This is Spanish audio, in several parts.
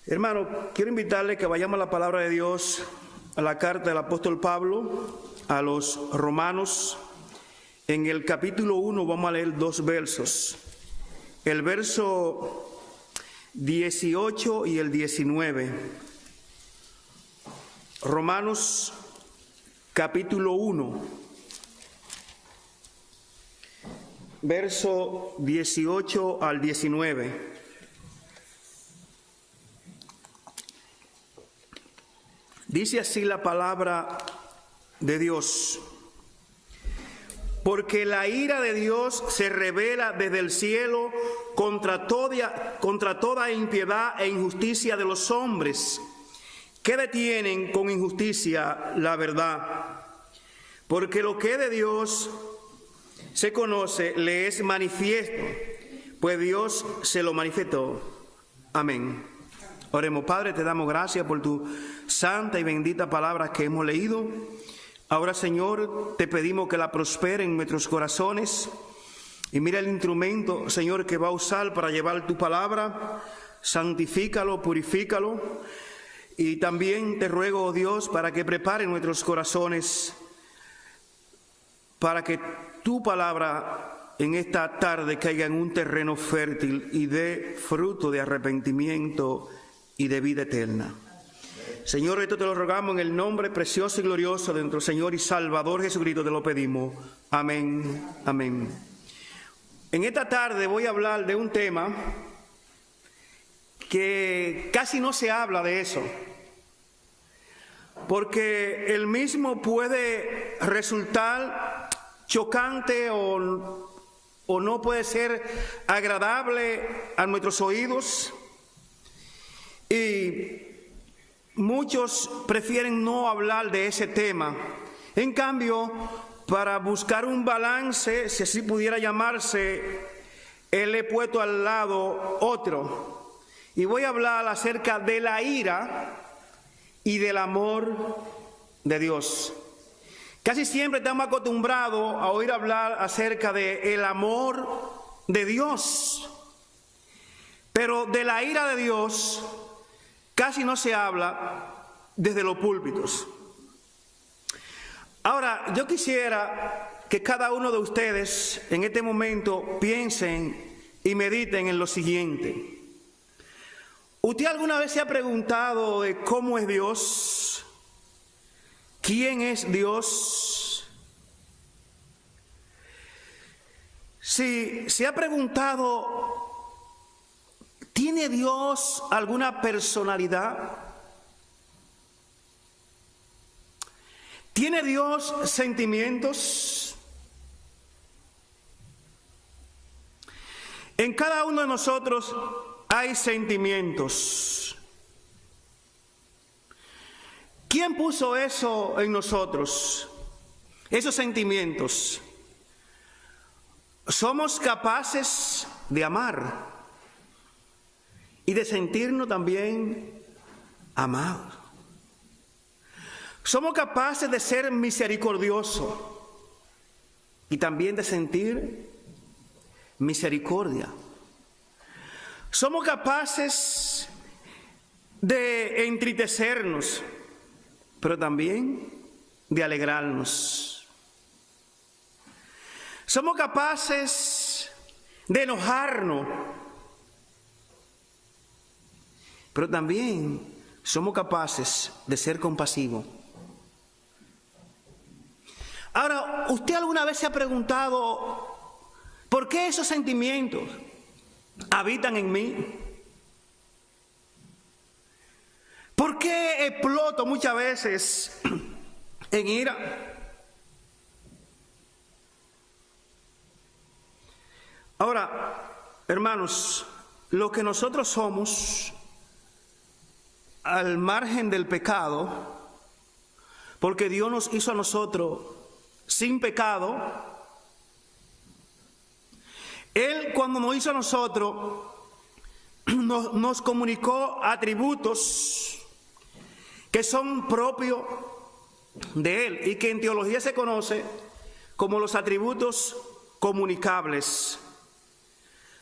Hermano, quiero invitarle que vayamos a la palabra de Dios, a la carta del apóstol Pablo a los romanos. En el capítulo 1 vamos a leer 2 versos, el verso 18 y el 19. Romanos capítulo 1, verso 18 al 19. Dice así la palabra de Dios: porque la ira de Dios se revela desde el cielo contra toda impiedad e injusticia de los hombres, que detienen con injusticia la verdad. Porque lo que de Dios se conoce le es manifiesto, pues Dios se lo manifestó. Amén. Oremos. Padre, te damos gracias por tu santa y bendita palabra que hemos leído. Ahora, Señor, te pedimos que la prospere en nuestros corazones. Y mira el instrumento, Señor, que va a usar para llevar tu palabra. Santifícalo, purifícalo. Y también te ruego, oh Dios, para que prepare nuestros corazones, para que tu palabra en esta tarde caiga en un terreno fértil y dé fruto de arrepentimiento y de vida eterna. Señor, esto te lo rogamos en el nombre precioso y glorioso de nuestro Señor y Salvador Jesucristo, te lo pedimos. Amén, amén. En esta tarde voy a hablar de un tema que casi no se habla de eso, porque el mismo puede resultar chocante o no puede ser agradable a nuestros oídos, y muchos prefieren no hablar de ese tema. En cambio, para buscar un balance, si así pudiera llamarse, le he puesto al lado otro. Y voy a hablar acerca de la ira y del amor de Dios. Casi siempre estamos acostumbrados a oír hablar acerca del amor de Dios, pero de la ira de Dios casi no se habla desde los púlpitos. Ahora, yo quisiera que cada uno de ustedes en este momento piensen y mediten en lo siguiente. ¿Usted alguna vez se ha preguntado de cómo es Dios? ¿Quién es Dios? Si se ha preguntado, ¿tiene Dios alguna personalidad? ¿Tiene Dios sentimientos? En cada uno de nosotros hay sentimientos. ¿Quién puso eso en nosotros? Esos sentimientos. Somos capaces de amar y de sentirnos también amados. Somos capaces de ser misericordiosos y también de sentir misericordia. Somos capaces de entristecernos, pero también de alegrarnos. Somos capaces de enojarnos, pero también somos capaces de ser compasivos. Ahora, ¿usted alguna vez se ha preguntado por qué esos sentimientos habitan en mí? ¿Por qué exploto muchas veces en ira? Ahora, hermanos, lo que nosotros somos al margen del pecado, porque Dios nos hizo a nosotros sin pecado. Él, cuando nos hizo a nosotros, nos comunicó atributos que son propios de Él y que en teología se conoce como los atributos comunicables.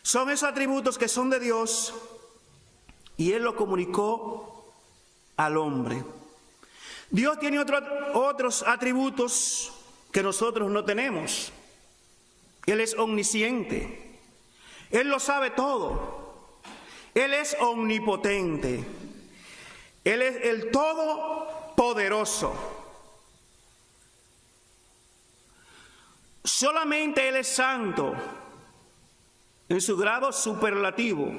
Son esos atributos que son de Dios y Él lo comunicó al hombre. Dios tiene otros atributos que nosotros no tenemos. Él es omnisciente. Él lo sabe todo. Él es omnipotente. Él es el todopoderoso. Solamente Él es santo en su grado superlativo.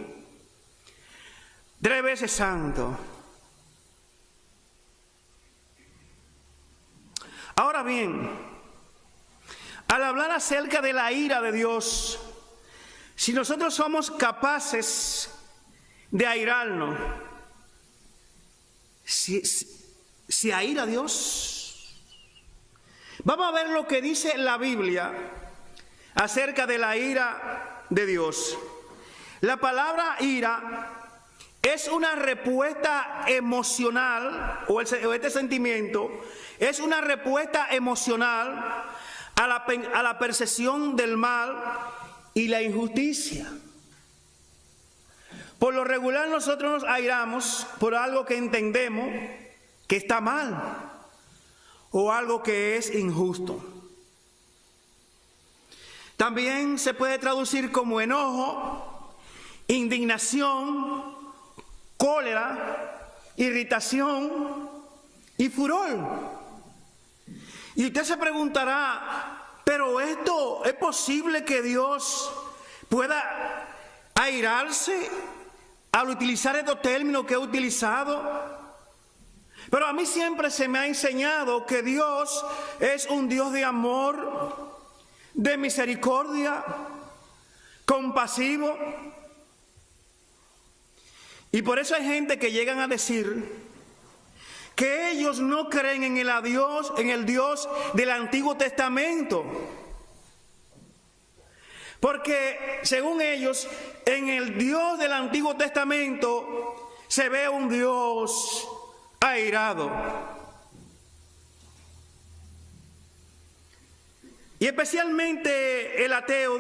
3 veces santo. Ahora bien, al hablar acerca de la ira de Dios, si nosotros somos capaces de airarnos, ¿se aira Dios? Vamos a ver lo que dice la Biblia acerca de la ira de Dios. La palabra ira es una respuesta emocional, o este sentimiento, es una respuesta emocional a la percepción del mal y la injusticia. Por lo regular nosotros nos airamos por algo que entendemos que está mal o algo que es injusto. También se puede traducir como enojo, indignación, cólera, irritación y furor. Y usted se preguntará, ¿pero esto es posible que Dios pueda airarse al utilizar estos términos que he utilizado? Pero a mí siempre se me ha enseñado que Dios es un Dios de amor, de misericordia, compasivo. Y por eso hay gente que llegan a decir que ellos no creen en el Dios del Antiguo Testamento. Porque según ellos, en el Dios del Antiguo Testamento se ve un Dios airado. Y especialmente el ateo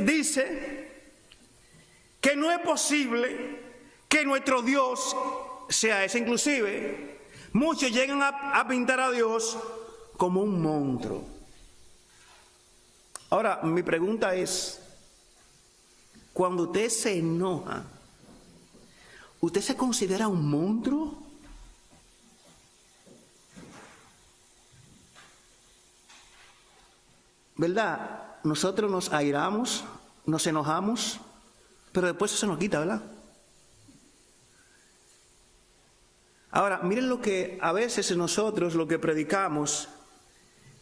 dice que no es posible que nuestro Dios sea ese. Inclusive, muchos llegan a pintar a Dios como un monstruo. Ahora, mi pregunta es, cuando usted se enoja, ¿usted se considera un monstruo? ¿Verdad? Nosotros nos airamos, nos enojamos, pero después eso se nos quita, ¿verdad? Ahora, miren lo que a veces nosotros lo que predicamos,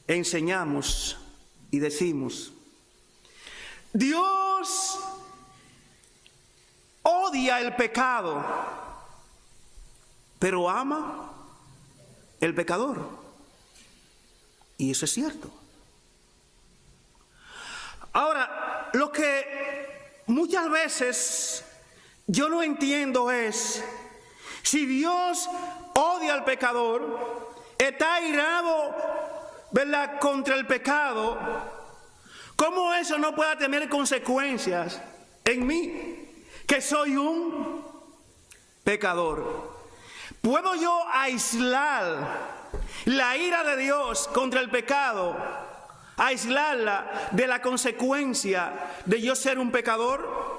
enseñamos y decimos. Dios odia el pecado, pero ama el pecador. Y eso es cierto. Ahora, lo que muchas veces yo no entiendo es, si Dios odia al pecador, está airado, ¿verdad?, contra el pecado, ¿cómo eso no puede tener consecuencias en mí, que soy un pecador? ¿Puedo yo aislar la ira de Dios contra el pecado, aislarla de la consecuencia de yo ser un pecador?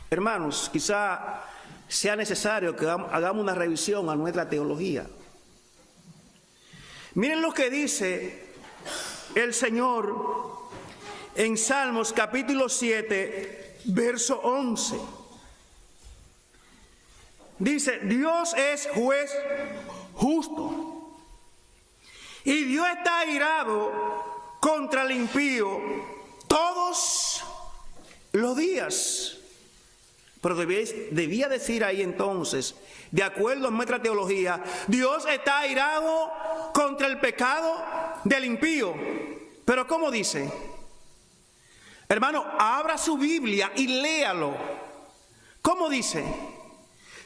Hermanos, quizá sea necesario que hagamos una revisión a nuestra teología. Miren lo que dice el Señor en Salmos capítulo 7, verso 11. Dice, Dios es juez justo y Dios está airado contra el impío todos los días. Pero debía decir ahí entonces, de acuerdo a nuestra teología, Dios está airado contra el pecado del impío. Pero ¿cómo dice? Hermano, abra su Biblia y léalo. ¿Cómo dice?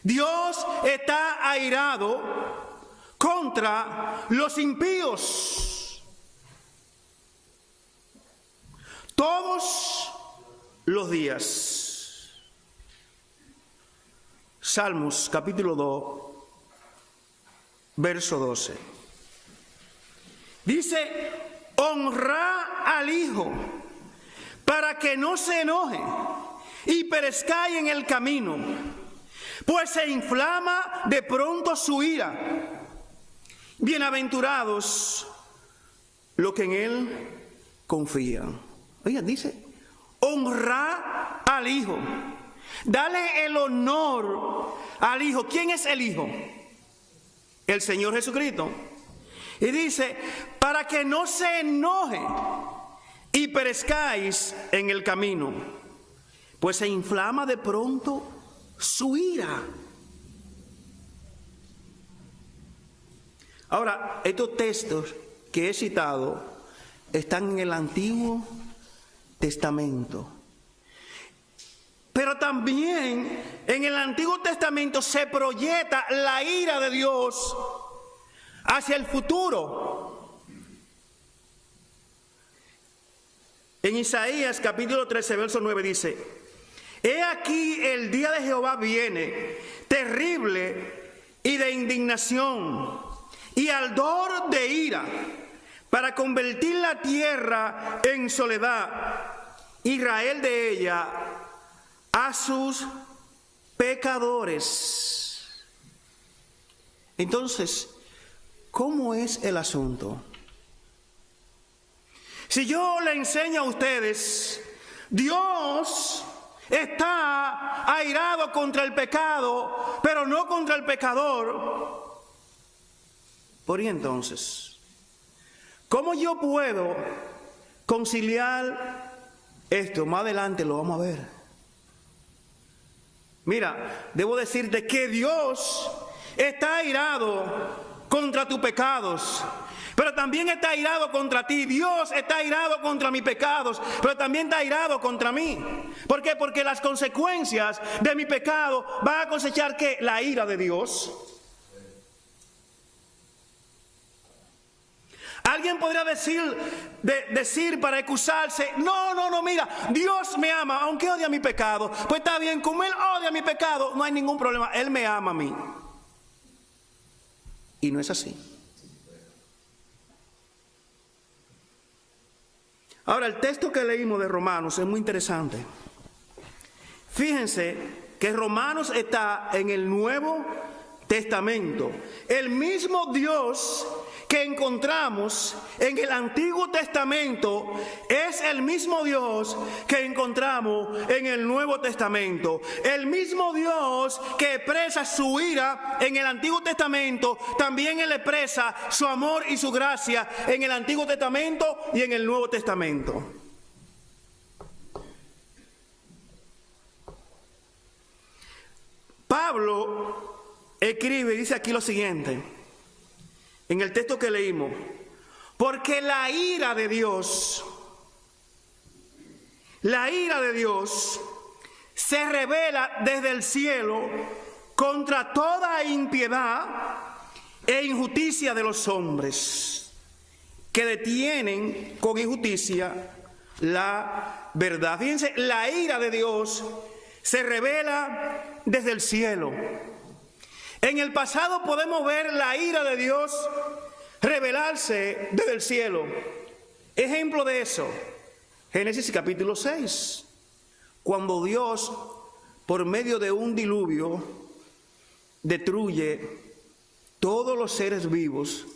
Dios está airado contra los impíos todos los días. Salmos capítulo 2, verso 12. Dice: honra al Hijo para que no se enoje y perezcáis en el camino, pues se inflama de pronto su ira. Bienaventurados los que en él confían. Oiga, dice: honra al Hijo. Dale el honor al Hijo. ¿Quién es el Hijo? El Señor Jesucristo. Y dice: para que no se enoje y perezcáis en el camino, pues se inflama de pronto su ira. Ahora, estos textos que he citado están en el Antiguo Testamento. Pero también en el Antiguo Testamento se proyecta la ira de Dios hacia el futuro. En Isaías capítulo 13, verso 9 dice: he aquí el día de Jehová viene, terrible y de indignación y ardor de ira, para convertir la tierra en soledad, Israel de ella a sus pecadores. Entonces, ¿cómo es el asunto? Si yo le enseño a ustedes, Dios está airado contra el pecado, pero no contra el pecador, ¿por qué entonces? ¿Cómo yo puedo conciliar esto? Más adelante lo vamos a ver. Mira, debo decirte que Dios está airado contra tus pecados, pero también está airado contra ti. Dios está airado contra mis pecados, pero también está airado contra mí. ¿Por qué? Porque las consecuencias de mi pecado van a cosechar ¿qué? La ira de Dios. Alguien podría decir para excusarse: no, mira, Dios me ama, aunque odia mi pecado. Pues está bien, como Él odia mi pecado, no hay ningún problema, Él me ama a mí. Y no es así. Ahora, el texto que leímos de Romanos es muy interesante. Fíjense que Romanos está en el Nuevo Testamento. El mismo Dios que encontramos en el Antiguo Testamento es el mismo Dios que encontramos en el Nuevo Testamento. El mismo Dios que expresa su ira en el Antiguo Testamento, también Él expresa su amor y su gracia en el Antiguo Testamento y en el Nuevo Testamento. Pablo escribe y dice aquí lo siguiente, en el texto que leímos: porque la ira de Dios se revela desde el cielo contra toda impiedad e injusticia de los hombres, que detienen con injusticia la verdad. Fíjense, la ira de Dios se revela desde el cielo. En el pasado podemos ver la ira de Dios revelarse desde el cielo. Ejemplo de eso, Génesis capítulo 6, cuando Dios, por medio de un diluvio, destruye todos los seres vivos.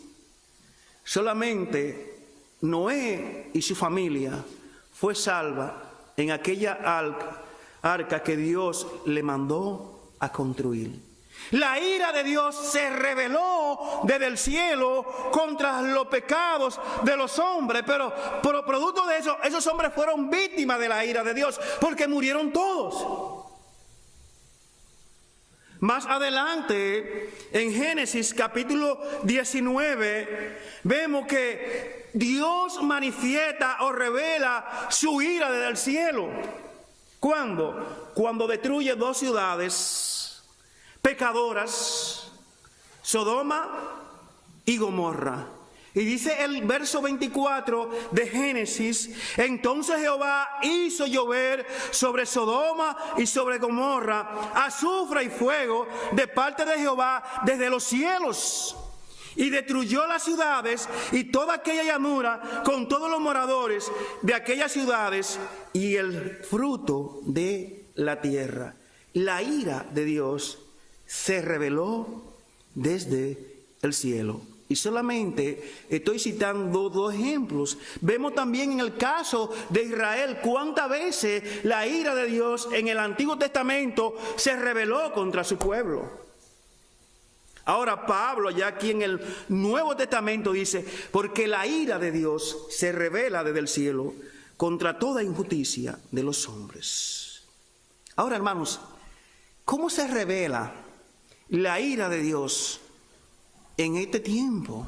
Solamente Noé y su familia fue salva en aquella arca que Dios le mandó a construir. La ira de Dios se reveló desde el cielo contra los pecados de los hombres, pero por producto de eso, esos hombres fueron víctimas de la ira de Dios, porque murieron todos. Más adelante, en Génesis capítulo 19, vemos que Dios manifiesta o revela su ira desde el cielo. ¿Cuándo? Cuando destruye dos ciudades pecadoras, Sodoma y Gomorra. Y dice el verso 24 de Génesis: entonces Jehová hizo llover sobre Sodoma y sobre Gomorra azufre y fuego de parte de Jehová desde los cielos, y destruyó las ciudades y toda aquella llanura con todos los moradores de aquellas ciudades y el fruto de la tierra. La ira de Dios se reveló desde el cielo. Y solamente estoy citando dos ejemplos. Vemos también en el caso de Israel cuántas veces la ira de Dios en el Antiguo Testamento se rebeló contra su pueblo. Ahora Pablo, ya aquí en el Nuevo Testamento, dice: porque la ira de Dios se revela desde el cielo contra toda injusticia de los hombres. Ahora, hermanos, ¿cómo se revela la ira de Dios en este tiempo?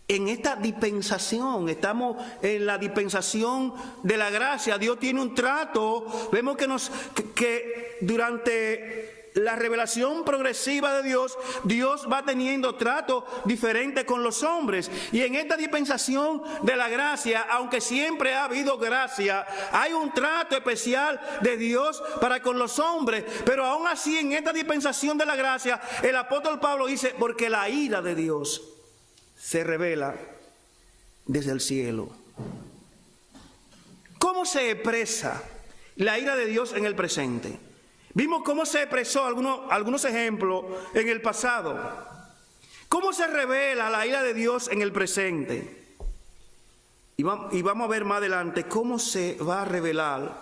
En esta dispensación, estamos en la dispensación de la gracia. Dios tiene un trato. Vemos que durante la revelación progresiva de Dios, Dios va teniendo trato diferente con los hombres. Y en esta dispensación de la gracia, aunque siempre ha habido gracia, hay un trato especial de Dios para con los hombres. Pero aún así, en esta dispensación de la gracia, el apóstol Pablo dice: porque la ira de Dios se revela desde el cielo. ¿Cómo se expresa la ira de Dios en el presente? Vimos cómo se expresó algunos ejemplos en el pasado. ¿Cómo se revela la ira de Dios en el presente? Y vamos a ver más adelante cómo se va a revelar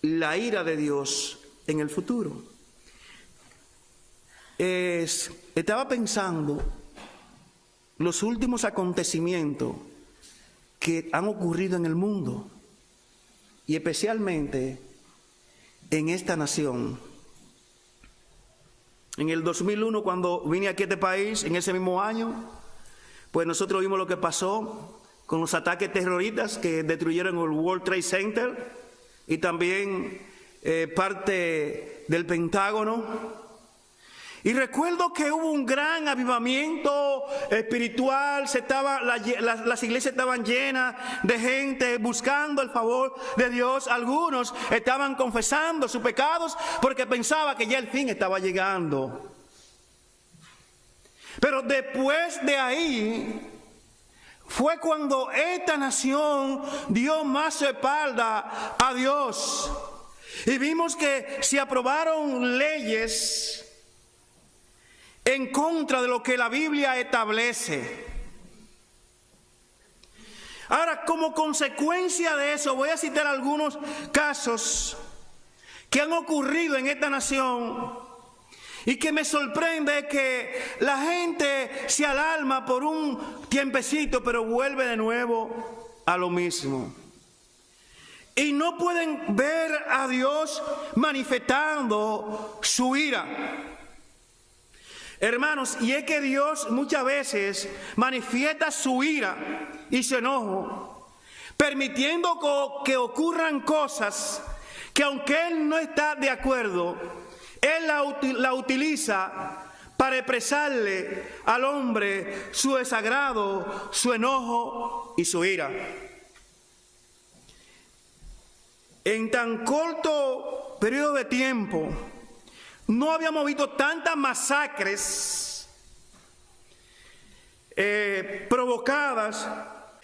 la ira de Dios en el futuro. Estaba pensando los últimos acontecimientos que han ocurrido en el mundo y especialmente en esta nación. En el 2001, cuando vine aquí a este país, en ese mismo año, pues nosotros vimos lo que pasó con los ataques terroristas que destruyeron el World Trade Center y también parte del Pentágono. Y recuerdo que hubo un gran avivamiento espiritual, las iglesias estaban llenas de gente buscando el favor de Dios. Algunos estaban confesando sus pecados porque pensaban que ya el fin estaba llegando. Pero después de ahí fue cuando esta nación dio más su espalda a Dios. Y vimos que se aprobaron leyes en contra de lo que la Biblia establece. Ahora, como consecuencia de eso, voy a citar algunos casos que han ocurrido en esta nación y que me sorprende que la gente se alarma por un tiempecito, pero vuelve de nuevo a lo mismo. Y no pueden ver a Dios manifestando su ira. Hermanos, y es que Dios muchas veces manifiesta su ira y su enojo, permitiendo que ocurran cosas que, aunque Él no está de acuerdo, Él la utiliza para expresarle al hombre su desagrado, su enojo y su ira. En tan corto periodo de tiempo, no habíamos visto tantas masacres provocadas.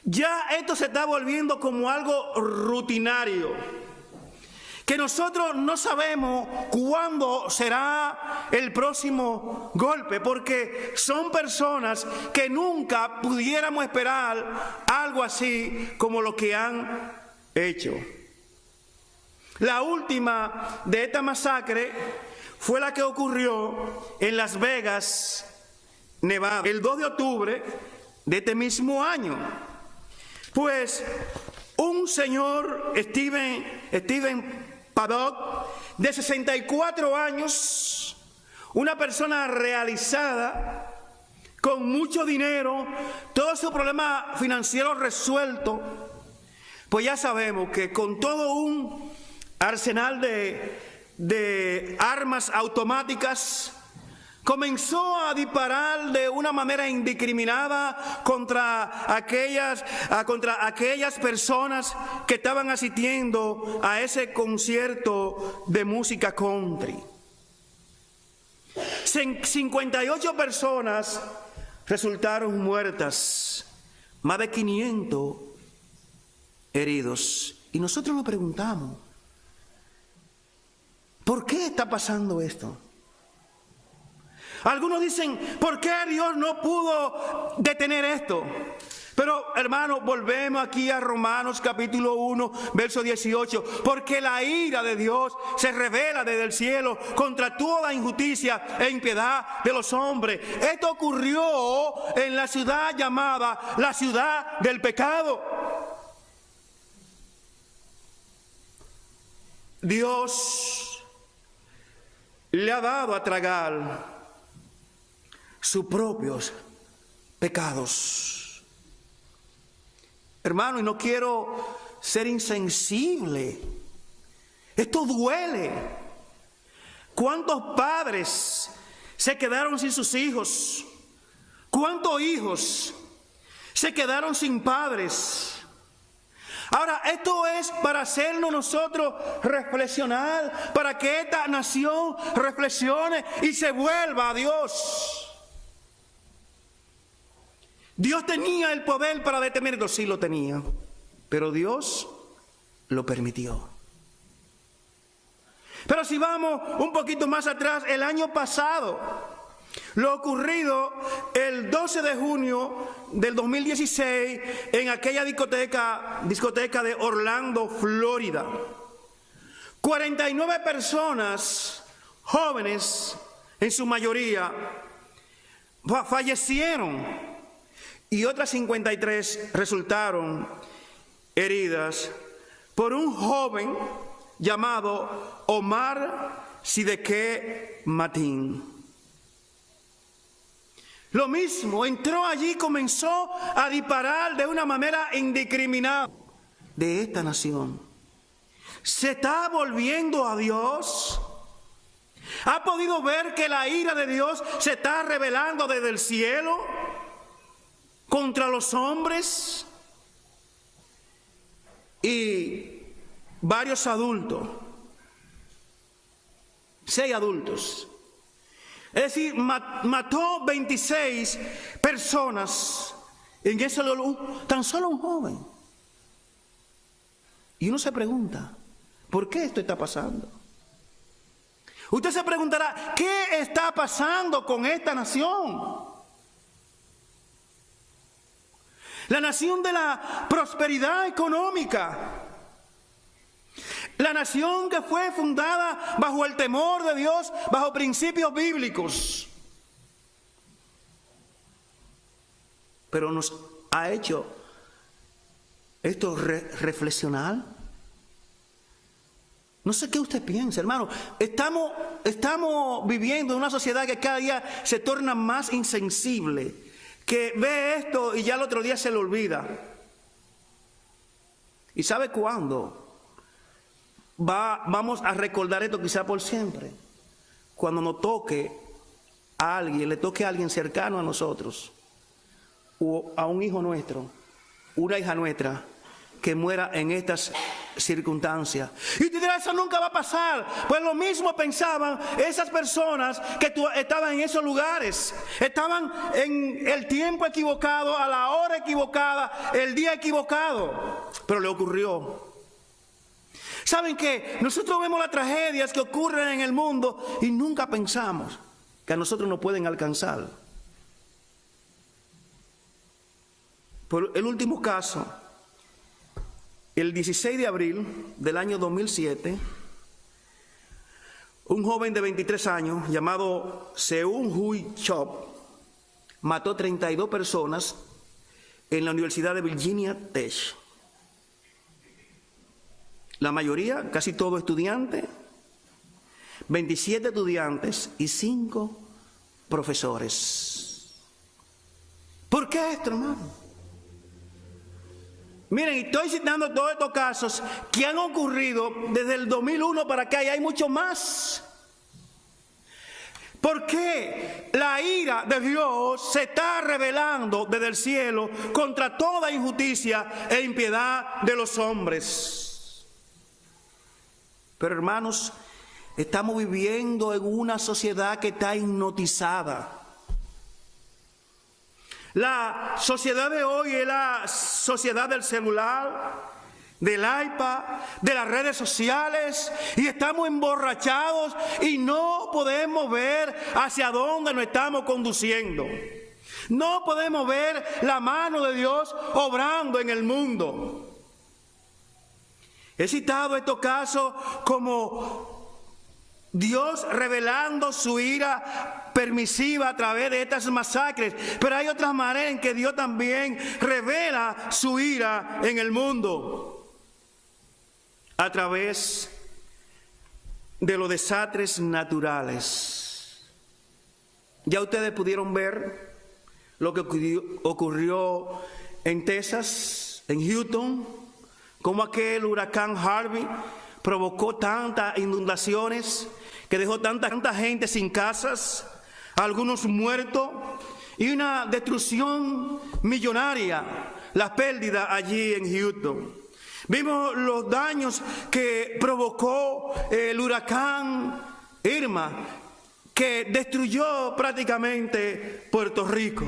Ya esto se está volviendo como algo rutinario, que nosotros no sabemos cuándo será el próximo golpe, porque son personas que nunca pudiéramos esperar algo así como lo que han hecho. La última de esta masacre fue la que ocurrió en Las Vegas, Nevada, el 2 de octubre de este mismo año. Pues un señor, Stephen Paddock, de 64 años, una persona realizada, con mucho dinero, todo su problema financiero resuelto, pues ya sabemos que con todo un arsenal de armas automáticas, comenzó a disparar de una manera indiscriminada contra aquellas personas que estaban asistiendo a ese concierto de música country. 58 personas resultaron muertas, más de 500 heridos. Y nosotros nos preguntamos, ¿por qué está pasando esto? Algunos dicen, ¿por qué Dios no pudo detener esto? Pero, hermanos, volvemos aquí a Romanos capítulo 1, verso 18. Porque la ira de Dios se revela desde el cielo contra toda injusticia e impiedad de los hombres. Esto ocurrió en la ciudad llamada la ciudad del pecado. Dios le ha dado a tragar sus propios pecados. Hermano, y no quiero ser insensible. Esto duele. ¿Cuántos padres se quedaron sin sus hijos? ¿Cuántos hijos se quedaron sin padres? Ahora, esto es para hacernos nosotros reflexionar, para que esta nación reflexione y se vuelva a Dios. Dios tenía el poder para detenerlo, sí lo tenía, pero Dios lo permitió. Pero si vamos un poquito más atrás, el año pasado, lo ocurrido el 12 de junio del 2016 en aquella discoteca de Orlando, Florida. 49 personas, jóvenes en su mayoría, fallecieron y otras 53 resultaron heridas por un joven llamado Omar Sidique Mateen. Lo mismo, entró allí y comenzó a disparar de una manera indiscriminada de esta nación. ¿Se está volviendo a Dios? ¿Ha podido ver que la ira de Dios se está revelando desde el cielo contra los hombres? Y varios adultos, 6 adultos, es decir, mató 26 personas en ese lugar, tan solo un joven. Y uno se pregunta, ¿por qué esto está pasando? Usted se preguntará, ¿qué está pasando con esta nación? La nación de la prosperidad económica. La nación que fue fundada bajo el temor de Dios, bajo principios bíblicos. Pero nos ha hecho esto reflexionar. No sé qué usted piensa, hermano. Estamos viviendo en una sociedad que cada día se torna más insensible, que ve esto y ya el otro día se le olvida. ¿Y sabe cuándo? Vamos a recordar esto quizá por siempre. Cuando nos toque a alguien, le toque a alguien cercano a nosotros, o a un hijo nuestro, una hija nuestra, que muera en estas circunstancias. Y tú dirás, eso nunca va a pasar. Pues lo mismo pensaban esas personas que estaban en esos lugares. Estaban en el tiempo equivocado, a la hora equivocada, el día equivocado. Pero le ocurrió. ¿Saben qué? Nosotros vemos las tragedias que ocurren en el mundo y nunca pensamos que a nosotros nos pueden alcanzar. Por el último caso, el 16 de abril del año 2007, un joven de 23 años llamado Seung Hui Chop mató 32 personas en la Universidad de Virginia Tech. La mayoría, casi todos estudiantes, 27 estudiantes y 5 profesores. ¿Por qué esto, hermano? Miren, estoy citando todos estos casos que han ocurrido desde el 2001 para acá y hay muchos más. ¿Por qué la ira de Dios se está revelando desde el cielo contra toda injusticia e impiedad de los hombres? Pero hermanos, estamos viviendo en una sociedad que está hipnotizada. La sociedad de hoy es la sociedad del celular, del iPad, de las redes sociales, y estamos emborrachados y no podemos ver hacia dónde nos estamos conduciendo. No podemos ver la mano de Dios obrando en el mundo. He citado estos casos como Dios revelando su ira permisiva a través de estas masacres, pero hay otras maneras en que Dios también revela su ira en el mundo, a través de los desastres naturales. Ya ustedes pudieron ver lo que ocurrió en Texas, en Houston, como aquel huracán Harvey provocó tantas inundaciones que dejó tanta gente sin casas, algunos muertos y una destrucción millonaria, la pérdida allí en Houston. Vimos los daños que provocó el huracán Irma, que destruyó prácticamente Puerto Rico.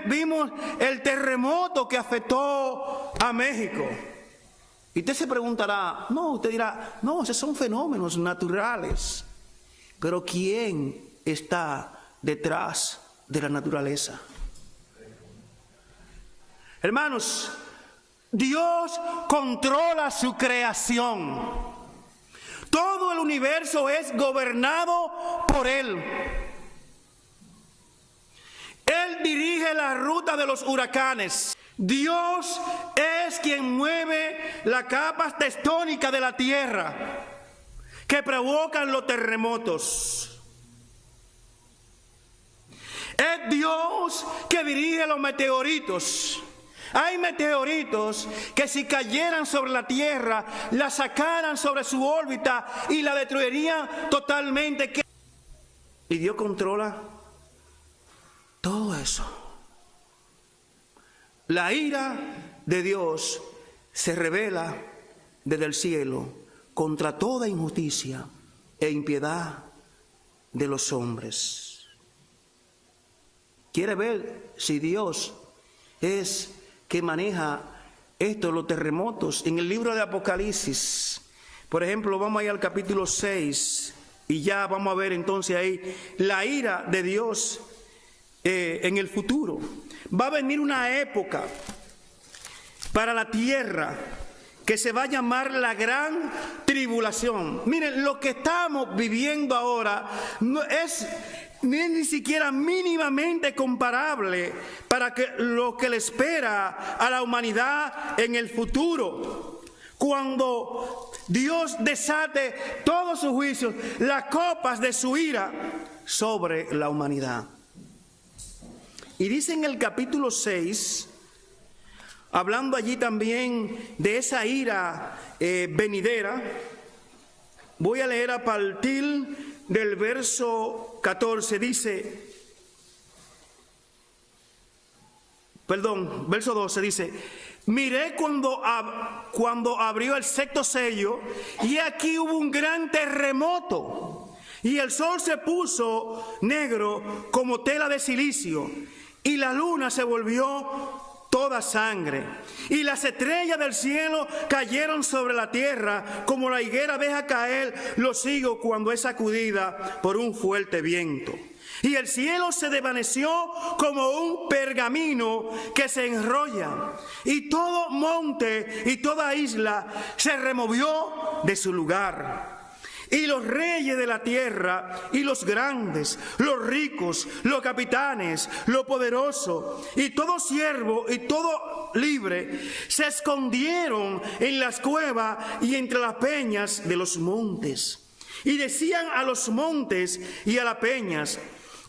Vimos el terremoto que afectó a México. Y usted se preguntará, usted dirá, esos son fenómenos naturales. Pero ¿quién está detrás de la naturaleza? Hermanos, Dios controla su creación. Todo el universo es gobernado por Él. Él dirige la ruta de los huracanes. Dios es quien mueve las capas tectónicas de la tierra que provocan los terremotos. Es Dios que dirige los meteoritos. Hay meteoritos que si cayeran sobre la tierra, la sacaran sobre su órbita y la destruirían totalmente. Y Dios controla todo eso. La ira de Dios se revela desde el cielo contra toda injusticia e impiedad de los hombres. ¿Quiere ver si Dios es que maneja esto, los terremotos? En el libro de Apocalipsis, por ejemplo, vamos a ir al capítulo 6 y ya vamos a ver entonces ahí la ira de Dios en el futuro. Va a venir una época para la tierra que se va a llamar la gran tribulación. Miren, lo que estamos viviendo ahora no es ni siquiera mínimamente comparable para lo que le espera a la humanidad en el futuro. Cuando Dios desate todos sus juicios, las copas de su ira sobre la humanidad. Y dice en el capítulo 6, hablando allí también de esa ira venidera, voy a leer a partir del verso 14, verso 12 dice: miré cuando abrió el sexto sello, y aquí hubo un gran terremoto, y el sol se puso negro como tela de silicio, y la luna se volvió toda sangre, y las estrellas del cielo cayeron sobre la tierra como la higuera deja caer los higos cuando es sacudida por un fuerte viento. Y el cielo se desvaneció como un pergamino que se enrolla, y todo monte y toda isla se removió de su lugar. Y los reyes de la tierra, y los grandes, los ricos, los capitanes, los poderosos, y todo siervo y todo libre, se escondieron en las cuevas y entre las peñas de los montes. Y decían a los montes y a las peñas: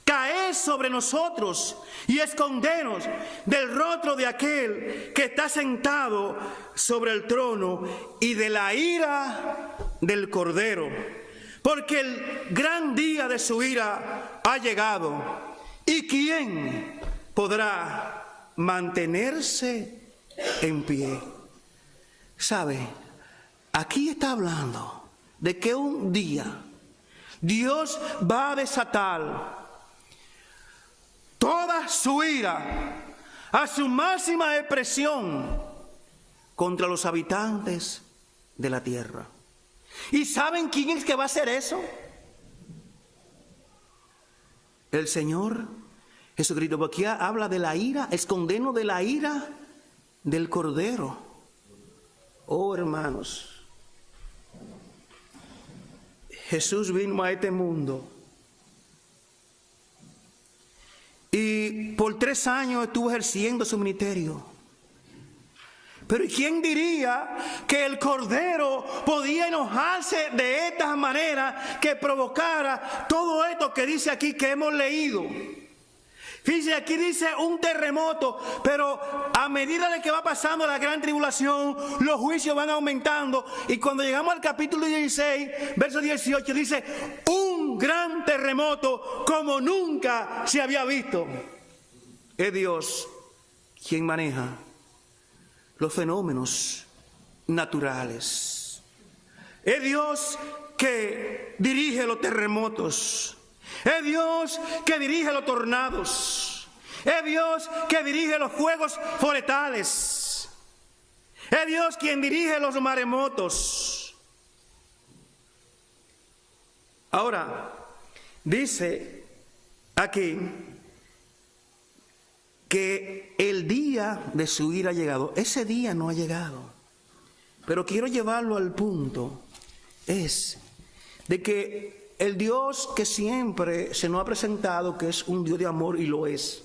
caed sobre nosotros y escondenos del rostro de aquel que está sentado sobre el trono y de la ira del Cordero, porque el gran día de su ira ha llegado. ¿Y quién podrá mantenerse en pie? ¿Sabe? Aquí está hablando de que un día Dios va a desatar toda su ira a su máxima expresión contra los habitantes de la tierra. ¿Y saben quién es que va a hacer eso? El Señor Jesucristo, porque habla de la ira, escondernos de la ira del Cordero. Oh, hermanos, Jesús vino a este mundo y por 3 años estuvo ejerciendo su ministerio. Pero ¿quién diría que el Cordero podía enojarse de esta manera que provocara todo esto que dice aquí que hemos leído? Fíjense, aquí dice un terremoto, pero a medida de que va pasando la gran tribulación, los juicios van aumentando. Y cuando llegamos al capítulo 16, verso 18, dice un gran terremoto como nunca se había visto. Es Dios quien maneja los fenómenos naturales. Es Dios que dirige los terremotos. Es Dios que dirige los tornados. Es Dios que dirige los fuegos forestales. Es Dios quien dirige los maremotos. Ahora, dice aquí que el día de su ira ha llegado. Ese día no ha llegado. Pero quiero llevarlo al punto, es de que el Dios que siempre se nos ha presentado, que es un Dios de amor, y lo es,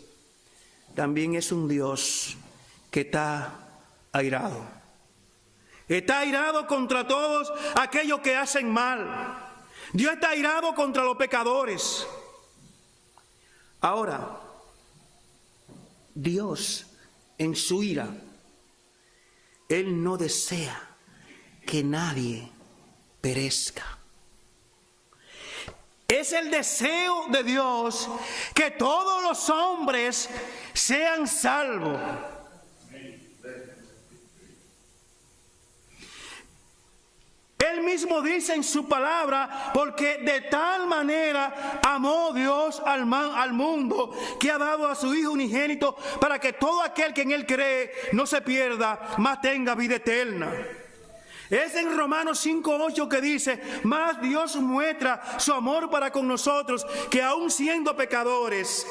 también es un Dios que está airado. Está airado contra todos aquellos que hacen mal. Dios está airado contra los pecadores. Ahora, Dios en su ira, Él no desea que nadie perezca. Es el deseo de Dios que todos los hombres sean salvos. Él mismo dice en su palabra, porque de tal manera amó Dios al mundo, que ha dado a su Hijo unigénito, para que todo aquel que en Él cree no se pierda, mas tenga vida eterna. Es en Romanos 5:8 que dice, mas Dios muestra su amor para con nosotros, que aun siendo pecadores,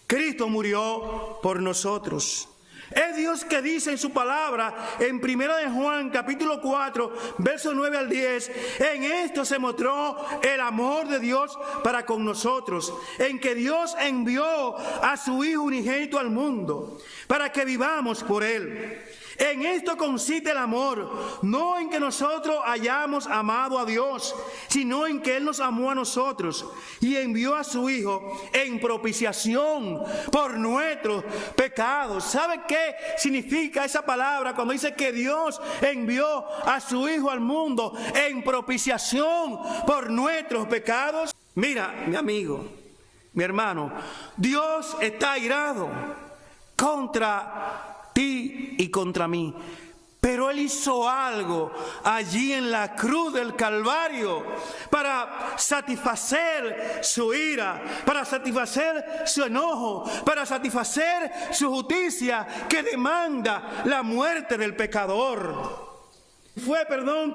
Cristo murió por nosotros. Es Dios que dice en su palabra, en 1 de Juan, capítulo 4, versos 9 al 10, en esto se mostró el amor de Dios para con nosotros, en que Dios envió a su Hijo unigénito al mundo, para que vivamos por Él. En esto consiste el amor, no en que nosotros hayamos amado a Dios, sino en que Él nos amó a nosotros y envió a su Hijo en propiciación por nuestros pecados. ¿Sabe qué significa esa palabra cuando dice que Dios envió a su Hijo al mundo en propiciación por nuestros pecados? Mira, mi amigo, mi hermano, Dios está airado contra ti y contra mí, pero Él hizo algo allí en la cruz del Calvario para satisfacer su ira, para satisfacer su enojo, para satisfacer su justicia que demanda la muerte del pecador. Fue,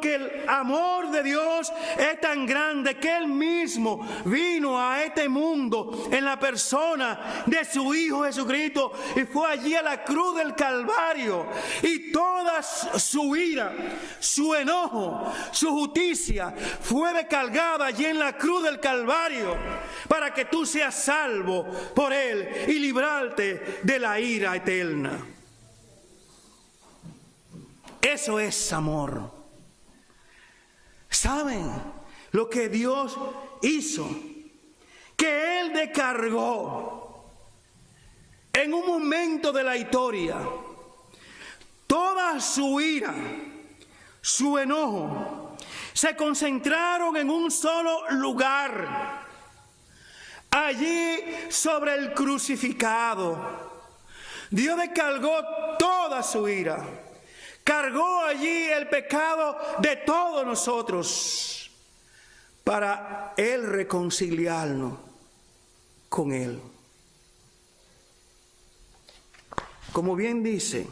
que el amor de Dios es tan grande que Él mismo vino a este mundo en la persona de su Hijo Jesucristo y fue allí a la cruz del Calvario, y toda su ira, su enojo, su justicia fue descargada allí en la cruz del Calvario para que tú seas salvo por Él y librarte de la ira eterna. Eso es amor. ¿Saben lo que Dios hizo? Que Él descargó en un momento de la historia toda su ira, su enojo se concentraron en un solo lugar, allí sobre el crucificado. Dios descargó toda su ira, cargó allí el pecado de todos nosotros para Él reconciliarnos con Él. Como bien dice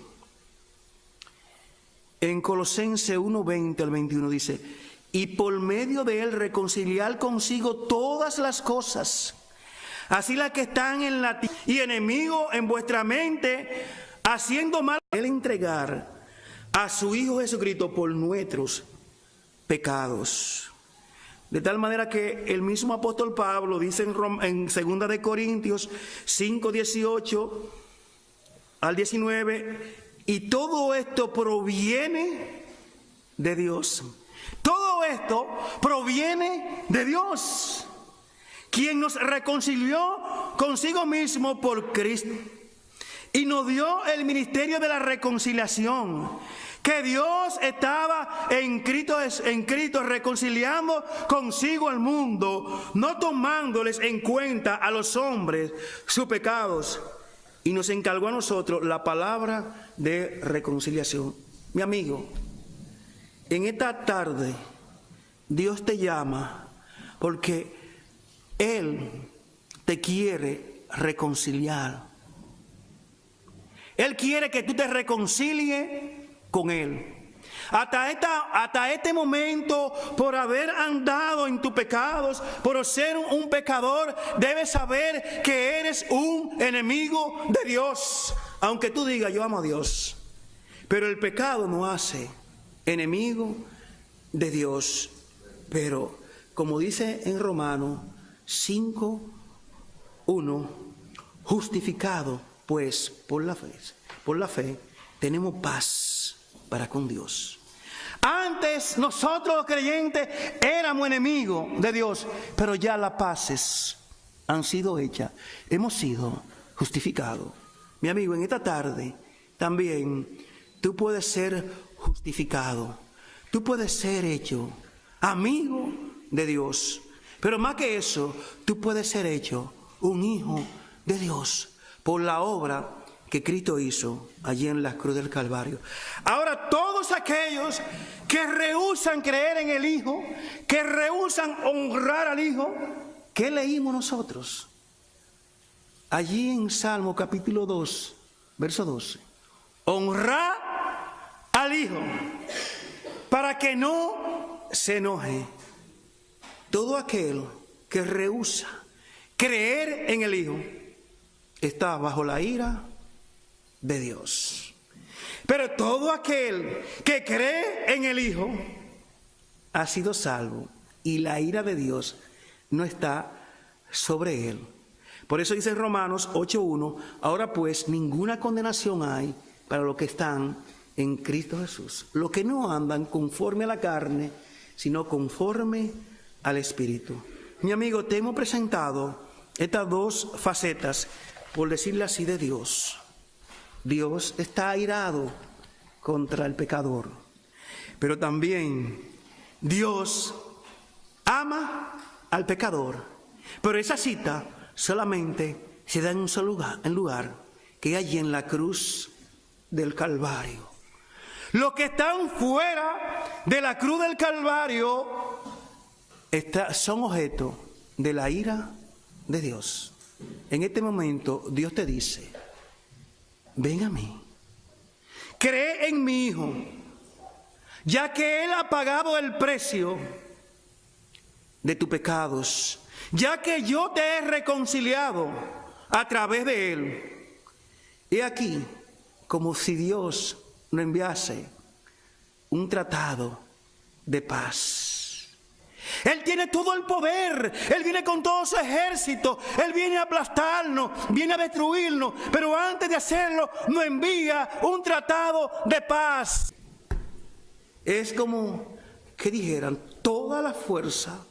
en Colosenses 1:20 al 21, dice: y por medio de Él reconciliar consigo todas las cosas, así las que están en la tierra y enemigos en vuestra mente, haciendo mal. Él entregar a su Hijo Jesucristo por nuestros pecados. De tal manera que el mismo apóstol Pablo dice en 2 de Corintios 5:18 al 19, y todo esto proviene de Dios. Todo esto proviene de Dios, quien nos reconcilió consigo mismo por Cristo y nos dio el ministerio de la reconciliación, que Dios estaba en Cristo reconciliando consigo al mundo, no tomándoles en cuenta a los hombres sus pecados, y nos encargó a nosotros la palabra de reconciliación. Mi amigo, en esta tarde Dios te llama porque Él te quiere reconciliar. Él quiere que tú te reconcilies con Él. Hasta este momento, por haber andado en tus pecados, por ser un pecador, debes saber que eres un enemigo de Dios. Aunque tú digas, yo amo a Dios, pero el pecado no hace enemigo de Dios. Pero, como dice en Romanos 5:1, justificado pues por la fe, tenemos paz para con Dios. Antes nosotros los creyentes éramos enemigos de Dios, pero ya las paces han sido hechas, hemos sido justificados. Mi amigo, en esta tarde también tú puedes ser justificado, tú puedes ser hecho amigo de Dios, pero más que eso, tú puedes ser hecho un hijo de Dios por la obra que Cristo hizo allí en la cruz del Calvario. Ahora, todos aquellos que rehúsan creer en el Hijo, que rehúsan honrar al Hijo, ¿qué leímos nosotros? Allí en Salmo capítulo 2, verso 12. Honrar al Hijo para que no se enoje. Todo aquel que rehúsa creer en el Hijo está bajo la ira de Dios. Pero todo aquel que cree en el Hijo ha sido salvo, y la ira de Dios no está sobre él. Por eso dice en Romanos 8:1, ahora pues ninguna condenación hay para los que están en Cristo Jesús, los que no andan conforme a la carne, sino conforme al Espíritu. Mi amigo, te hemos presentado estas dos facetas, por decirle así, de Dios. Dios está airado contra el pecador, pero también Dios ama al pecador. Pero esa cita solamente se da en un solo lugar, que es allí en la cruz del Calvario. Los que están fuera de la cruz del Calvario son objeto de la ira de Dios. En este momento Dios te dice: ven a mí, cree en mi Hijo, ya que Él ha pagado el precio de tus pecados, ya que yo te he reconciliado a través de Él. He aquí, como si Dios nos enviase un tratado de paz. Él tiene todo el poder, Él viene con todo su ejército, Él viene a aplastarnos, viene a destruirnos, pero antes de hacerlo nos envía un tratado de paz. Es como que dijeran, toda la fuerza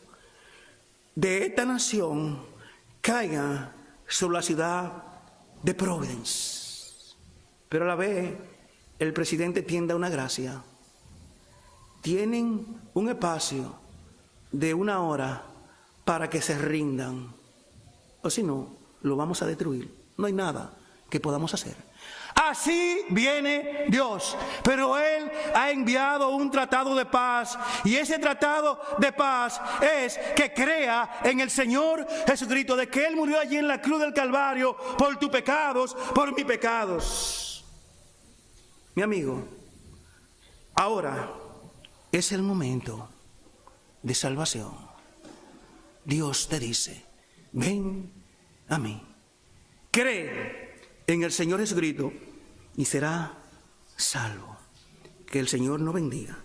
de esta nación caiga sobre la ciudad de Providence. Pero a la vez el presidente tienda una gracia, tienen un espacio de 1 hora para que se rindan, o si no, lo vamos a destruir. No hay nada que podamos hacer. Así viene Dios, pero Él ha enviado un tratado de paz, y ese tratado de paz es que crea en el Señor Jesucristo, de que Él murió allí en la cruz del Calvario por tus pecados, por mis pecados. Mi amigo, ahora es el momento de salvación. Dios te dice: ven a mí, cree en el Señor Jesucristo y será salvo. Que el Señor nos bendiga.